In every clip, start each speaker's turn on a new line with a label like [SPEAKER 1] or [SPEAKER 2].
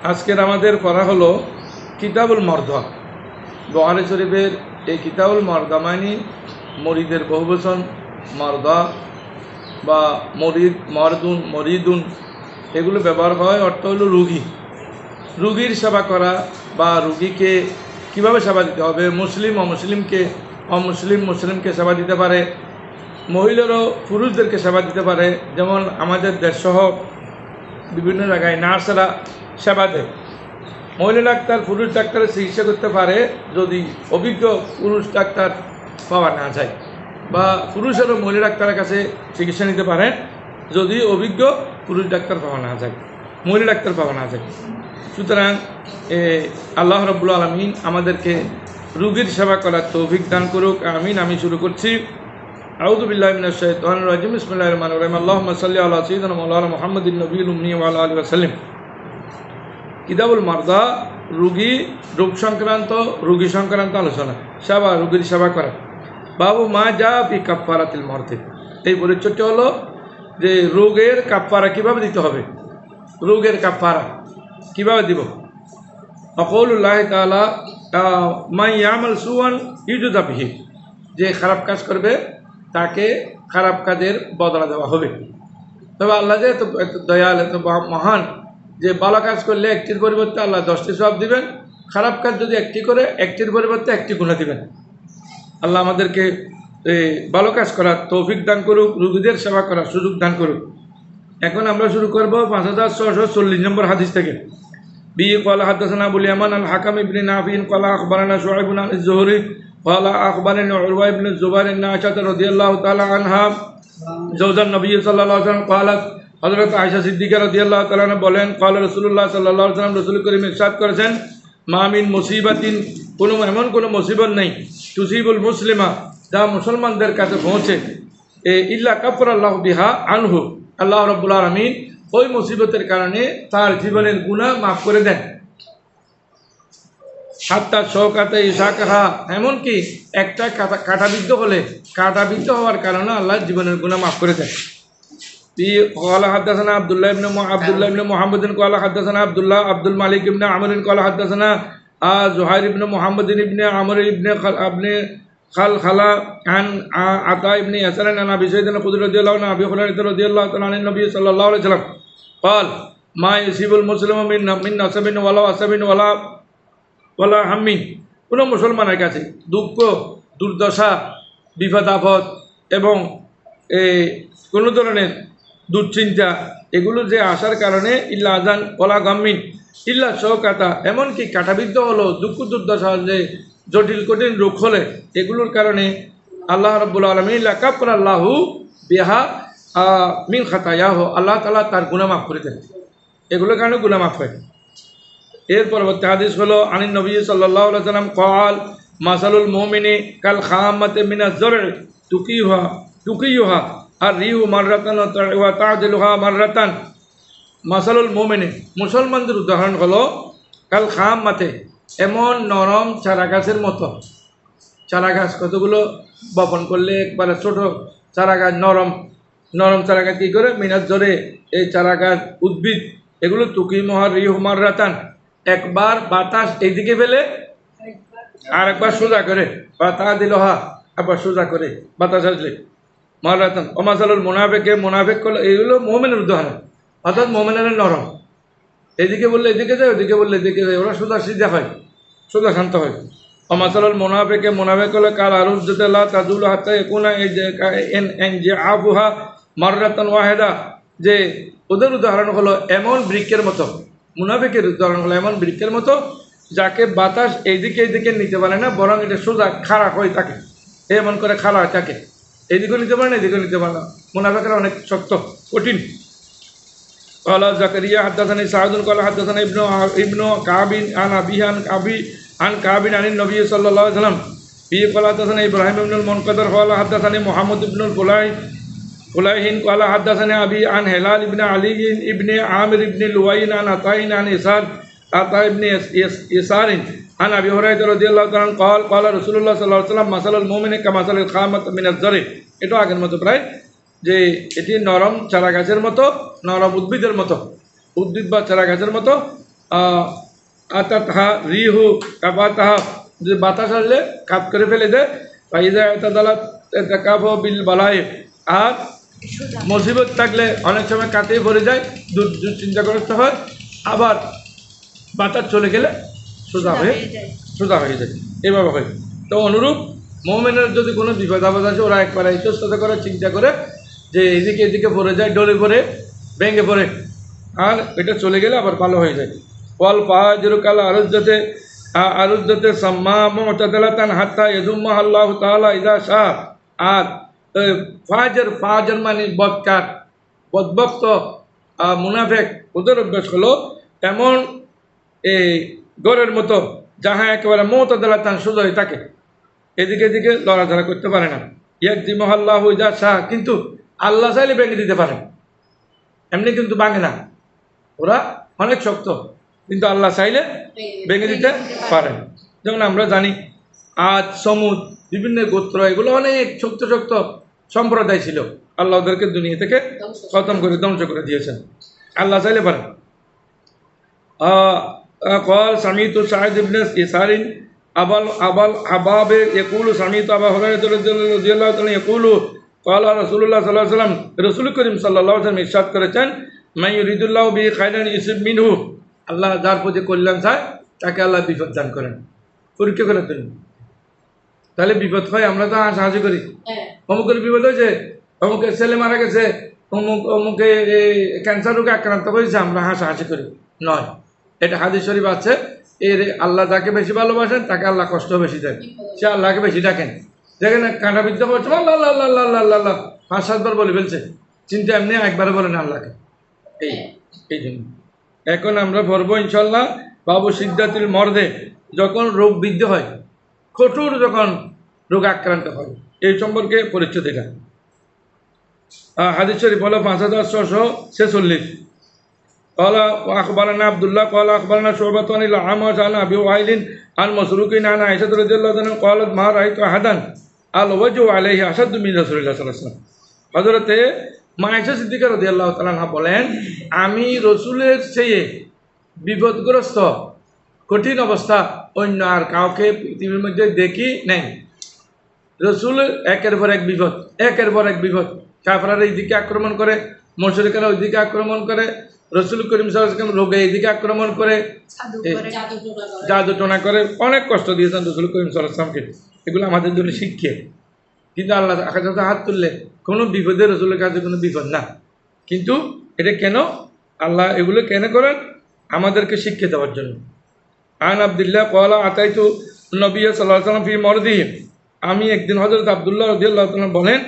[SPEAKER 1] আজকের আমাদের পড়া হলো কিতাবুল মরদা। বুখারী শরীফের এই কিতাবুল মরদা মানে মরিদের বহুবচন মরদা বা মরিদ, মরদুন, মরিদুন এগুলো ব্যবহার হয়। অর্থ হলো রুগী, রুগীর সেবা করা বা রুগীকে কিভাবে সেবা দিতে হবে। মুসলিম মুসলিমকে সেবা দিতে পারে, মহিলারও পুরুষদেরকে সেবা দিতে পারে। যেমন আমাদের দেশসহ বিভিন্ন জায়গায় নার্সরা সেবা দেয়। মহিলা ডাক্তার পুরুষ ডাক্তারের চিকিৎসা করতে পারে যদি অভিজ্ঞ পুরুষ ডাক্তার পাওয়া না যায়, বা পুরুষেরও মহিলা ডাক্তারের কাছে চিকিৎসা নিতে পারেন যদি অভিজ্ঞ পুরুষ ডাক্তার পাওয়া না যায়, মহিলা ডাক্তার পাওয়া না যায়। সুতরাং আল্লাহ রাব্বুল আলামিন আমাদেরকে রোগীর সেবা করার তৌফিক দান করুক, আমিন। আমি শুরু করছি। আউযু বিল্লাহি মিনাশ শাইতানির রাজিম। বিসমিল্লাহির রহমানির রহিম। আল্লাহুম্মা সাল্লি আলা সাইয়্যিদিনা মাওলানা মুহাম্মাদিন নবিয়্যিল উম্মি ওয়া আলা আলিহি ওয়া সাল্লাম। কিতাবুল মারদা, রোগী সংক্রান্ত আলোচনা, সেবা, রোগীর সেবা করা। বাবু মা যা ফি কাফফারাতিল মারদ। এই পরিচ্ছদটি হলো যে রোগের কাফফারা কিভাবে দিতে হবে, রোগের কাফফারা কিভাবে দিব। আকাউলুল্লাহি তাআলা মান ইয়ামাল সুআন ইউজযা বিহি, যে খারাপ কাজ করবে তাকে খারাপ কাজের বদলা দেওয়া হবে। তবে আল্লাহ যে এত দয়াল, এত মহান, যে ভালো কাজ করলে একটির পরিবর্তে আল্লাহ 10টি সওয়াব দিবেন, খারাপ কাজ যদি একটি করে একটির পরিবর্তে একটি গুনাহ দিবেন। আল্লাহ আমাদেরকে ভালো কাজ করার তৌফিক দান করুক, রোগীদের সেবা করার সুযোগ দান করুক। এখন আমরা শুরু করব 5640 নম্বর হাদিস থেকে। قال حدثنا ابو اليمان الحكم بن نافع قال اخبرنا شعيب عن الزهري قال اخبرني عروه بن الزبير ان عائشه رضي الله تعالى عنها زوج النبي صلى الله عليه وسلم قالت, হযরত আয়েশা সিদ্দিকা রাদিয়াল্লাহু তাআলা আনহা বলেন, قال রাসূলুল্লাহ সাল্লাল্লাহু আলাইহি ওয়াসাল্লাম, রাসূল করিম ইরশাদ করেছেন, মা মিন মুসিবাতিন, এমন কোনো মুসিবত নেই, তুসিবুল মুসলিমা, যা মুসলমানদের কাছে পৌঁছে, ইল্লা কাফারাল্লাহু বিহা আনহু, আল্লাহ রাব্বুল আলামিন ওই মুসিবতের কারণে তার জীবনের গুনাহ মাফ করে দেন। হাত্তা শওকাতে ইশাকাহা, এমনকি একটা কাঁটাবিদ্ধ হওয়ার কারণে আল্লাহ জীবনের গুনাহ মাফ করে দেন। قال حدثنا عبد الله بن محمد قال حدثنا عبد الملك بن عمرو قال حدثنا زهير بن محمد بن عمرو بن خلخلا عن عطاء بن يسار عن ابي سعيد الخدري رضي الله عنه ابي هريره رضي الله تعالى عن النبي صلى الله عليه وسلم قال ما يصيب المسلم من نصب ولا وصب ولا هم। কোনো মুসলমানের কাছে দুঃখ, দুর্দশা, বিপদ আপদ এবং কোনো ধরনের দুশ্চিন্তা এগুলো যে আসার কারণে ইল্লা আজান ওলা গাম্মিন ইল্লা শওকাতা, এমনকি কাঁটাবিদ্ধ হলো, দুঃখ দুর্দশা, যে জটিল কঠিন রোগ হলে এগুলোর কারণে আল্লাহ রাব্বুল আলামিন লাকাফারাল্লাহু বিহা মিন খাতায়াহু, আল্লাহ তাআলা তার গুনাহ মাফ করে দেন। এগুলোর কারণে গুনাহ মাফ হয়। এর পরবর্তী হাদিস হলো আনিন নবী সাল্লাল্লাহু আলাইহি ওয়াসাল্লাম ক্বাল, মাসালুল মুমিনি কাল খামাতি মিনাজ জর'i তুকিয়ুহা আর রিহু মাররাতান ওয়া তা'দিলুহা মাররাতান। মাসালুল মুমিনি, মুসলমানদের উদাহরণ হলো কাল খামাতে, এমন নরম চারা গাছের মতো। চারা গাছ কতগুলো বপন করলে একবারে ছোট চারা গাছ, নরম চারা গাছ কী করে, মিনাজ জরে, এই চারা গাছ উদ্ভিদ এগুলো তুকি মহার রিহু মাররাতান, একবার বাতাস এইদিকে ফেলে আর একবার সোজা করে, বা তা দিল হা একবার সোজা করে বাতাস আসলে মাররাতান। ওমাসালুল মুনাফিক করলে, এইগুলো মুমিনের উদাহরণ, অর্থাৎ মুমিনের নরম, এদিকে বললে এদিকে যায়, ওদিকে বললে এদিকে যায়, ওরা সোজা সিধা হয়, সোজা শান্ত হয়। ওমাসালুল মুনাফিক হলে কাল আরুজ্জাতাল্লাহ তাদুল হাত্তা ইয়াকুনা যে আবুহা মাররাতান ওয়াহিদা, যে ওদের উদাহরণ হলো এমন বৃক্ষের মতো, মুনাফিকের উদাহরণ হলো এমন বৃক্ষের মতো যাকে বাতাস এইদিকে নিতে পারে না, বরং এটা সোজা খাড়া হয়ে থাকে, এমন করে খাড়া হয়ে থাকে, এইদিকেও নিতে পারে না, এদিকেও নিতে পারে না। মুনাফিকরা অনেক শক্ত, কঠিন। قال زكريا حدثني سعد قال حدثنا ابن كعب عن أبيه عن كعب عن النبي صلى الله عليه وسلم في قال حدثنا إبراهيم بن المنقدر قال حدثني محمد بن فليح قال حدثنا أبي عن هلال بن علي بن عامر بن لؤي عن عطاء بن يسار عن أبي هريرة رضي الله عنه قال قال رسول الله صلى الله عليه وسلم مثل المؤمن كمثل الخامة من الزرع। এটা আগের মতো প্রায়, যে এটি নরম চারা গাছের মতো, নরম উদ্ভিদের মতো, উদ্ভিদ বা চারা গাছের মতো, আতাতহা রিহু কাবাতাহা, যে বাতাস আসলে কাপ করে ফেলে দেয়। ফাইজা এতাদালাত এতাকাফ বিল বালাই, আর মুসিবত থাকলে অনেক সময় কাতেই ভরে যায়, দুশ্চিন্তাগ্রস্ত হয়, আবার বাতাস চলে গেলে সোজা হয়ে যায়, এভাবে হয়। তো অনুরূপ মোমেনের যদি কোনো বিপদ আপদ আছে, ওরা একবার ইতস্তত করে চিন্তা করে যে এদিকে এদিকে পড়ে যায়, ডলে পড়ে, ভেঙে পড়ে, আর এটা চলে গেলে আবার ভালো হয়ে যায়। ওয়াল ফাজরুকাল আরুদ্দতে সাম্মা মুতাদালাতান হাত্তা ইয়াদুম্মা আল্লাহু তাআলা ইযা শাআ। আর ফাজর মানে বদকার, বদভক্ত, মুনাফেক, ওদের অভ্যাস হলো এমন এই গড়ের মতো, যাহা একেবারে মুতাদালাতান সোজা হয়ে থাকে, এদিকে এদিকে লড়াচড়া করতে পারে না। ইয়াকদিমুহু আল্লাহু ইযা শাআ, কিন্তু আল্লাহ চাইলে ভেঙে দিতে পারে, এমনি কিন্তু ভাঙে না। ওরা অনেক শক্ত, কিন্তু আল্লাহ চাইলে ভেঙে দিতে পারেন। যেমন আমরা জানি আজ সমুদ, বিভিন্ন গোত্র, এগুলো অনেক শক্ত শক্ত সম্প্রদায় ছিল, আল্লাহ ওদেরকে দুনিয়া থেকে খতম করে ধ্বংস করে দিয়েছেন, আল্লাহ চাইলে পারেন। قال سمعت سعيد بن يسار أبا الحباب يقول سمعت أبا هريرة رضي الله عنه يقول قال رسول الله صلى الله عليه وسلم, রসুল করিম সাল্লাল্লাহু আলাইহি ওয়াসাল্লাম ইরশাদ করেছেন, মান ইউরিদুল্লাহু বিহি খায়রান ইউসিব মিনহু, আল্লাহ যার প্রতি কল্যাণ চায় তাকে আল্লাহ বিপদ দান করেন, পরীক্ষা করার জন্য। তাহলে বিপদ হয়, আমরা তো সাহায্য করি, অমুকের বিপদ হয়েছে, অমুকের ছেলে মারা গেছে, অমুকে ক্যান্সার রোগে আক্রান্ত হয়েছে, আমরা হাসাহাসি করি, নয়। এটা হাদিস শরীফ আছে, এর আল্লাহ যাকে বেশি ভালোবাসেন তাকে আল্লাহ কষ্ট বেশি দেন, সে আল্লাহকে বেশি ডাকেন। দেখেন কাঁটা বিদ্যা করছে, আল্লাহ আল্লাহ আল্লাহ আল্লাহ আল্লাহ আল্লাহ 5-7 বার বলে ফেলছে, চিন্তা এমনি একবারে বলেন আল্লাহকে। এই জন্য এখন আমরা পড়বো ইনশাল্লাহ বাবু সিদ্ধাতুল মর্দে, যখন রোগ বৃদ্ধি হয়, কঠোর যখন রোগ আক্রান্ত হয়, এই সম্পর্কে পরিচ্ছদ এটা। হাদিস শরীফ হলো 5646। قال أخبرنا عبد الله قال أخبرنا شعبة عن الأعمش عن أبي وائل عن مسروق عن عائشة رضي الله عنها قالت ما رأيت أحدا الوجه عليه أشد من رسول الله صلى الله عليه وسلم। হযরতে মা আয়েশা সিদ্দিকা রাদিয়াল্লাহু তাআলা আনহা বলেন, আমি রসুলের চেয়ে বিপদগ্রস্ত, কঠিন অবস্থা অন্য আর কাউকে পৃথিবীর মধ্যে দেখি নাই। রসুল একের পর এক বিপদ, একের পর এক বিপদ, কাফেররা এইদিকে আক্রমণ করে, মুশরিকরা ওইদিকে আক্রমণ করে, রসুল করিম সাল্লাল্লাহু আলাইহি ওয়াসাল্লাম রোগে এইদিকে আক্রমণ করে, জাদু টোনা করে, অনেক কষ্ট দিয়েছেন রসুল করিম সাল্লাল্লাহু আলাইহি ওয়াসাল্লামকে। এগুলো আমাদের জন্য শিক্ষা। কিন্তু আল্লাহ কাছে হাত তুললে কোনো বিপদে রসুলের কাছে কোনো বিপদ না। কিন্তু এটা কেন আল্লাহ এগুলো কেন করেন? আমাদেরকে শিক্ষা দেওয়ার জন্য। আন আব্দুল্লাহ ক্বালা আতাইতু নবী সাল্লাল্লাহু আলাইহি ওয়াসাল্লাম ফি মরদিহি, আমি একদিন হযরত আব্দুল্লাহ রাদিয়াল্লাহু তাআলা বলেন,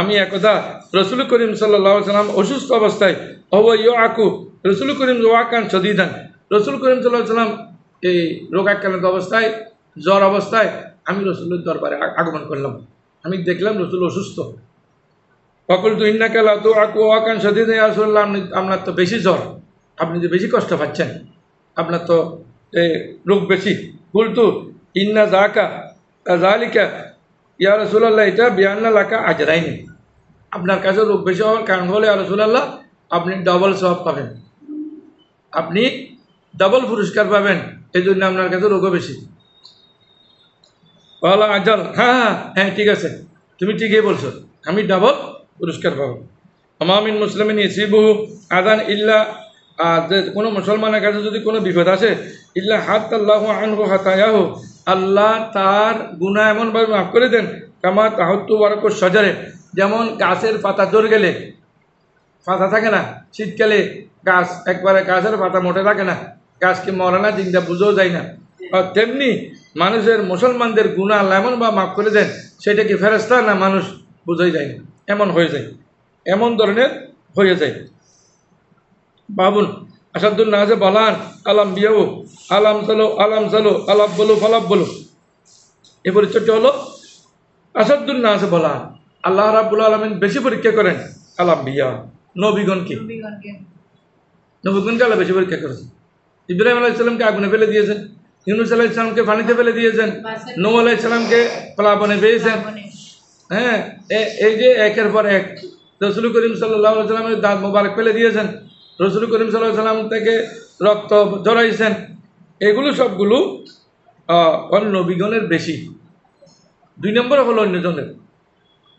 [SPEAKER 1] আমি একদা রসুল করিম সাল্লাল্লাহু আলাইহি ওয়াসাল্লাম অসুস্থ অবস্থায়, হুয়া ইয়াকু, রসুল করিম ওয়াকান শদীদান, রসুল করিম সাল্লাল্লাহু আলাইহি ওয়াসাল্লাম এই রোগাক্রান্ত অবস্থায়, জ্বর অবস্থায় আমি রসুলের দরবারে আগমন করলাম। আমি দেখলাম রসুল অসুস্থ। ফাকুলতু ইন্নাকা লা তুআকু ওয়াকান শদীদান ইয়া রাসূলুল্লাহ, আপনার তো বেশি জ্বর, আপনি যে বেশি কষ্ট পাচ্ছেন, আপনার তো রোগ বেশি। কুলতু ইন্না যালিকা ইয়া রাসূলুল্লাহ, এটা বিআন্না লাকা আজরাইনি, আপনার কাছে রোগ বেশি হওয়ার কারণ হলে ইয়া রাসূলুল্লাহ আপনি ডবল সওয়াব পাবেন, আপনি ডবল পুরস্কার পাবেন, এই জন্য আপনার কাছে রোগও বেশি। বলা আজাল, হ্যাঁ হ্যাঁ হ্যাঁ ঠিক আছে, তুমি ঠিকই বলছো, আমি ডাবল পুরস্কার পাবো। আমামিন মুসলিমিন ইসিবুহু আদান ইল্লা, যে কোনো মুসলমানের কাছে যদি কোনো বিপদ আসে, ইল্লা হাত্তাল্লাহু আনহু হাতায়াহু, আল্লাহ তার গুনাহ এমনভাবে মাফ করে দেন, কামা তাহাত্তু ওয়ারাকু শাজারে, যেমন গাছের পাতা ঝরে গেলে, পাতা থাকে না শীতকালে, গাছ একবারে গাছের পাতা মোটে থাকে না, গাছকে মরে না, জিন্দা বুঝেও যায় না, আর তেমনি মানুষের মুসলমানদের গুনাহ আল্লাহ এমনভাবে মাফ করে দেন, সেটা কি ফেরেশতা না মানুষ বুঝেই যায় না, এমন হয়ে যায়, এমন ধরনের হয়ে যায়। বাবুন আসাদুল নাজে বলান আলাম বিয়াও আলাম সালো আলাপ বলো ফলাপ বলো, এ পরিচয়টা হলো আসাদুল নাজে বলান, আল্লাহ রাব্বুল আলামিন বেশি পরীক্ষা করেন আলাম বিয়া, নবীগণকে আল্লাহ বেশি পরীক্ষা করেছেন। ইব্রাহিম আলাইহিস সালামকে আগুনে ফেলে দিয়েছেন, ইউনূস আলাইহিস সালামকে পানিতে ফেলে দিয়েছেন, নূহ আলাইহিস সালামকে প্লাবনে পেয়েছেন। হ্যাঁ, এই যে একের পর এক রসুল করিম সাল্লাল্লাহু আলাইহি ওয়াসাল্লামের দাঁত মোবারক ফেলে দিয়েছেন, রসুল করিম সাল্লাল্লাহু আলাইহি সাল্লাম থেকে রক্ত জড়াইছেন, এগুলো সবগুলো নবীগণের বেশি। 2 নম্বরে হলো অন্যজনের,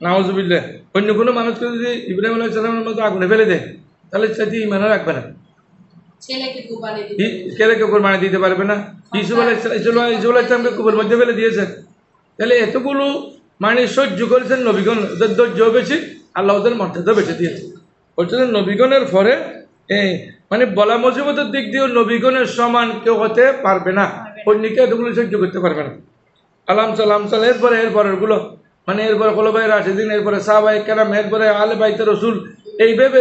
[SPEAKER 1] নাউজুবিল্লাহ। অন্য কোনো মানুষকে যদি ইব্রাহিম আলাইহিস সালামের মতো আগুনে ফেলে দেয়, তাহলে সেটি ইমানও রাখবে না, ছেলেকে কোরবানি দিতে পারবে না। ইসুফ আলাইহিস সালামকে কুবের মধ্যে ফেলে দিয়েছেন, তাহলে এতগুলো মানে সহ্য করেছেন নবীগণ, ওদের ধৈর্য বেশি, আল্লাহ ওদের মর্যাদা বেশি দিয়েছে। অর্থাৎ নবীগণের পরে মানে বলা মুসিবতের দিক দিয়েও নবীগণের সমান কেউ হতে পারবে না, অন্যকে এতগুলো সহ্য করতে পারবে না। আলাম সালাম এরপরের গুলো মানে এরপরে খোলাফায়ে রাশিদিন, এরপরে সাহাবায়ে কেরাম, এরপরে আলে বাইতে রসুল, এইভাবে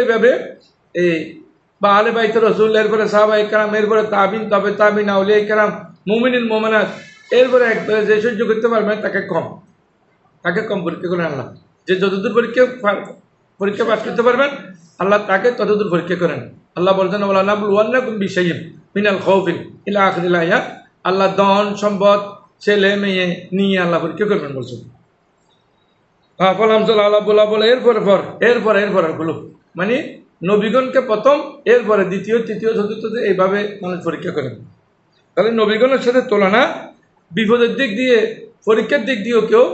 [SPEAKER 1] বা আলে বাইতে রসুল, এরপরে সাহাবায়ে কেরাম, এরপরে তাবিন, তবে তাবিন, আউলিয়া কেরাম, মুমিনিন মুমিনাত, এরপরে একবারে যে সহ্য করতে পারবে তাকে কম পরীক্ষা করেন আল্লাহ। যে যতদূর পরীক্ষা পাস করতে পারবেন আল্লাহ তাকে ততদূর পরীক্ষা করেন। আল্লাহ বলছেন ওয়ালা নাবলুওয়ান্নাকুম বিশাইইন মিনাল খাউফি ইলা আখিরিল আয়াত। আল্লাহ ধন সম্পদ ছেলে মেয়ে নিয়ে আল্লাহ পরীক্ষা করবেন বলছেন। আল্লাহ বলে এরপর গুলো মানে নবীগণকে প্রথম, এরপরে দ্বিতীয়, তৃতীয়, চতুর্থ, এইভাবে মানুষ পরীক্ষা করেন। তাহলে নবীগণের সাথে তুলনা বিপদের দিক দিয়ে, পরীক্ষার দিক দিয়েও কেউ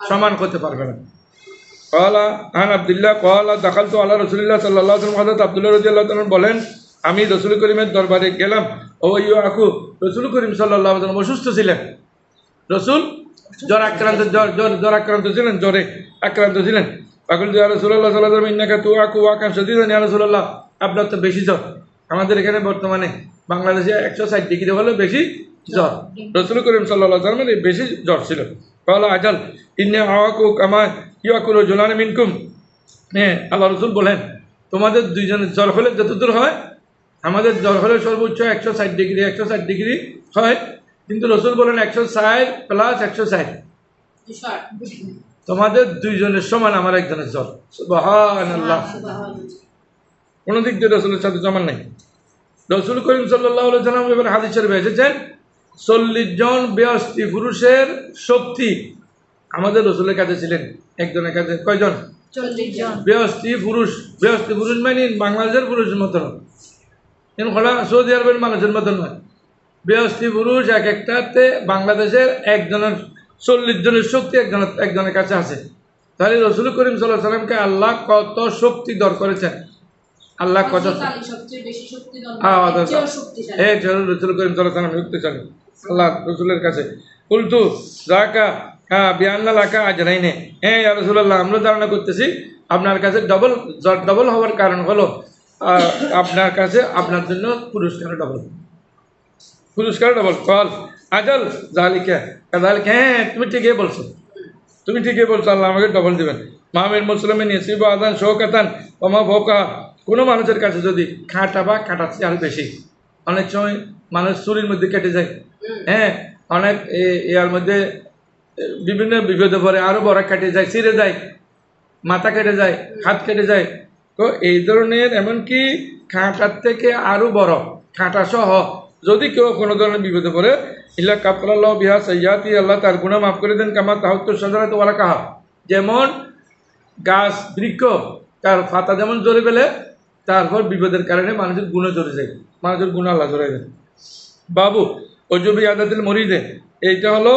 [SPEAKER 1] সমান করতে পারবে না। ক্বালা আন আব্দুল্লাহ ক্বালা দাখালতু আলা রাসূলিল্লাহ সাল্লাল্লাহু আলাইহি ওয়াসাল্লাম। হযরত আব্দুল্লাহ রাদিয়াল্লাহু তাআলা বলেন, আমি রাসূল করিমের দরবারে গেলাম। ও ইয়াকু, রাসূল করিম সাল্লাল্লাহু আলাইহি ওয়াসাল্লাম অসুস্থ ছিলেন। রাসূল জ্বর আক্রান্ত ছিলেন, জ্বরে আক্রান্ত ছিলেন। পাকুল ইয়া রাসূলুল্লাহ সাল্লাল্লাহু আলাইহি ওয়াসাল্লাম ইন্নাকা তুআকু ওয়াকান শাদীদান ইয়া রাসূলুল্লাহ, আপনার তো বেশি জ্বর। আমাদের এখানে বর্তমানে বাংলাদেশে 160 ডিগ্রি হলে বেশি জ্বর, রাসূল করিম সাল্লাল্লাহু আলাইহি ওয়াসাল্লামের বেশি জ্বর ছিল। ক্বালা আজাল ইন্নী আওয়াকু কামা ইয়াকুলু রাজুলান মিনকুম। আল্লাহ রাসূল বলেন, তোমাদের দুইজনের জ্বর হলে যতদূর হয়, আমাদের জ্বর হলে সর্বোচ্চ 160 ডিগ্রি হয়, কিন্তু রাসূল বলেন 160 প্লাস 160, তোমাদের দুইজনের সমান আমার একজনের জ্বর। সুবহানাল্লাহ, কোন দিক দিয়ে রাসূলের সাথে সমান নাই। রাসূল করিম সাল্লাল্লাহু আলাইহি ওয়াসাল্লাম এবার হাদিস শরীফে এসেছেন 40 জন বেহেশতি পুরুষের শক্তি আমাদের রাসূলের কাছে ছিলেন। একজনের কাছে কয়জন?
[SPEAKER 2] 40 জন
[SPEAKER 1] বেহেশতি পুরুষ মানে বাংলাদেশের পুরুষের মতো নয়, সৌদি আরবের মানুষের মতো নয়। বেহেশতি পুরুষ এক একটাতে বাংলাদেশের একজনের 40 জনের শক্তি একজনের কাছে আছে। তাহলে রাসূল করিম সাল্লাল্লাহু আলাইহি ওয়াসাল্লামকে আল্লাহ কত শক্তি দর করেছেন, আল্লাহ কত
[SPEAKER 2] সবচেয়ে বেশি শক্তি দান
[SPEAKER 1] রাসূল করিম সাল্লাল্লাহু আলাইহি ওয়াসাল্লাম শক্তিশালী আল্লাহ রাসূলের কাছে। কুলতু যাকা বিআন্না লাকা আজরাইনে, ইয়া রাসূলুল্লাহ, আমরা ধারণা করতেছি আপনার কাছে ডবল হওয়ার কারণ হলো আপনার কাছে আপনার জন্য পুরস্কার ডবল। কল আজাল যালিকা কাযালিকা, তুমি ঠিকই বলছো, আল্লাহ আমাকে ডবল দিবেন। মাহমিন মুসলিমিন ইয়াসিবু আযান শাওকাতান ওয়া মা ফাওকা, কোনো মানুষের কাছে যদি কাঁটা বা কাঁটার চেয়ে আরো বেশি, অনেক সময় মানুষ চুরির মধ্যে কেটে যায়, অনেক এর মধ্যে বিভিন্ন বিপদে পড়ে, আরো বড় কেটে যায়, ছিঁড়ে যায়, মাথা কেটে যায়, হাত কেটে যায়। তো এই ধরনের এমনকি কাঁটার থেকে আরো বড় কাঁটা সহ যদি কেউ কোনো ধরনের বিপদে পড়ে, ইল্লা কাফারাল্লাহু বিহা সাইয়্যাতি, আল্লাহ তার গুনাহ মাফ করে দেন। কামা তাহাত্তু শাজারাতু ওয়া লাকাহা, যেমন গাছ বৃক্ষ তার পাতা যেমন ঝরে ফেলে, তারপর বিপদের কারণে মানুষের গুণে ঝরে যায়, মানুষের গুণ আল্লাহ ঝরে দেয়। বাবু অজুবি আদাতিল মরিদে, এইটা হলো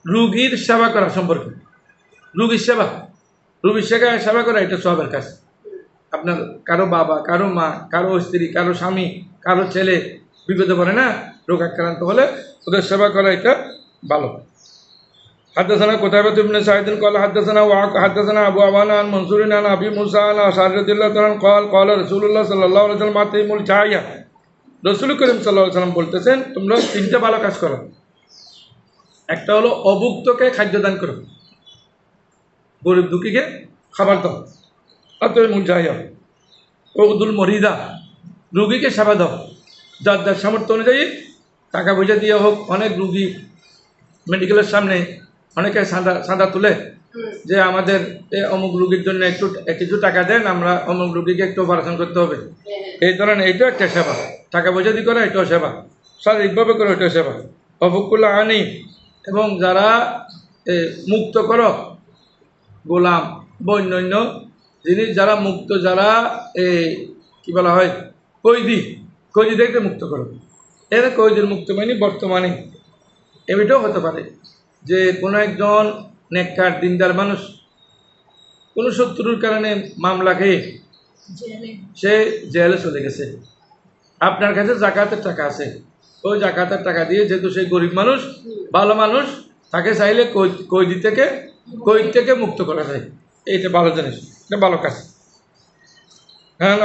[SPEAKER 1] রুগীর সেবা করা সম্পর্কে। রুগীর সেবা করা এটা সবের কাজ। আপনার কারো বাবা, কারো মা, কারো স্ত্রী, কারো স্বামী, কারো ছেলে বিপদে পড়ে না, রোগ আক্রান্ত হলে ওদের সেবা করা এটা ভালো। حدثنا قتيبة بن سعيد قال حدثنا أبو عوانة عن منصور عن أبي موسى عن أشعري رضي الله عنه قال قال رسول الله صلى الله عليه وسلم أطعموا الجائع। রাসূল করিম সাল্লাল্লাহু আলাইহি ওয়াসাল্লাম বলতেছেন, তোমরা তিনটা ভালো কাজ করো। একটা হলো অভুক্তকে খাদ্য দান করো, গরিব দুঃখীকে খাবার দাও। আতইমুল জাইয়া ওয়াদুল মরিদা, রোগীকে সেবা দাও। যার সামর্থ্য অনুযায়ী টাকা পয়সা দিয়ে হোক, অনেক রুগী মেডিকেলের সামনে অনেকে সাদা তুলে যে আমাদের অমুক রুগীর জন্য কিছু টাকা দেন, আমরা অমুক রুগীকে একটু অপারেশন করতে হবে। এই ধরনের এইটাও একটা সেবা, টাকা পয়সা দিয়ে করে এটাও সেবা, শারীরিকভাবে করে এটাও সেবা। অফুকুল্লা আনি, এবং যারা মুক্ত করো গোলাম বা অন্যান্য জিনিস, যারা মুক্ত, যারা কি বলা হয়, কৈদি, কৈদি থেকে মুক্ত করো। এর কৈদির মুক্ত মানে বর্তমানে এমনিটাও হতে পারে যে কোনো একজন নেককার দিনদার মানুষ কোনো শত্রুর কারণে মামলা খেয়ে
[SPEAKER 2] জেলে
[SPEAKER 1] সে জেলে চলে গেছে, আপনার কাছে জাকাতের টাকা আছে, ওই জাকাতের টাকা দিয়ে যেহেতু সেই গরিব মানুষ ভালো মানুষ, তাকে চাইলে কৈদ থেকে মুক্ত করা যায়। এইটা ভালো জিনিস, এটা ভালো কাজ। হ্যাঁ।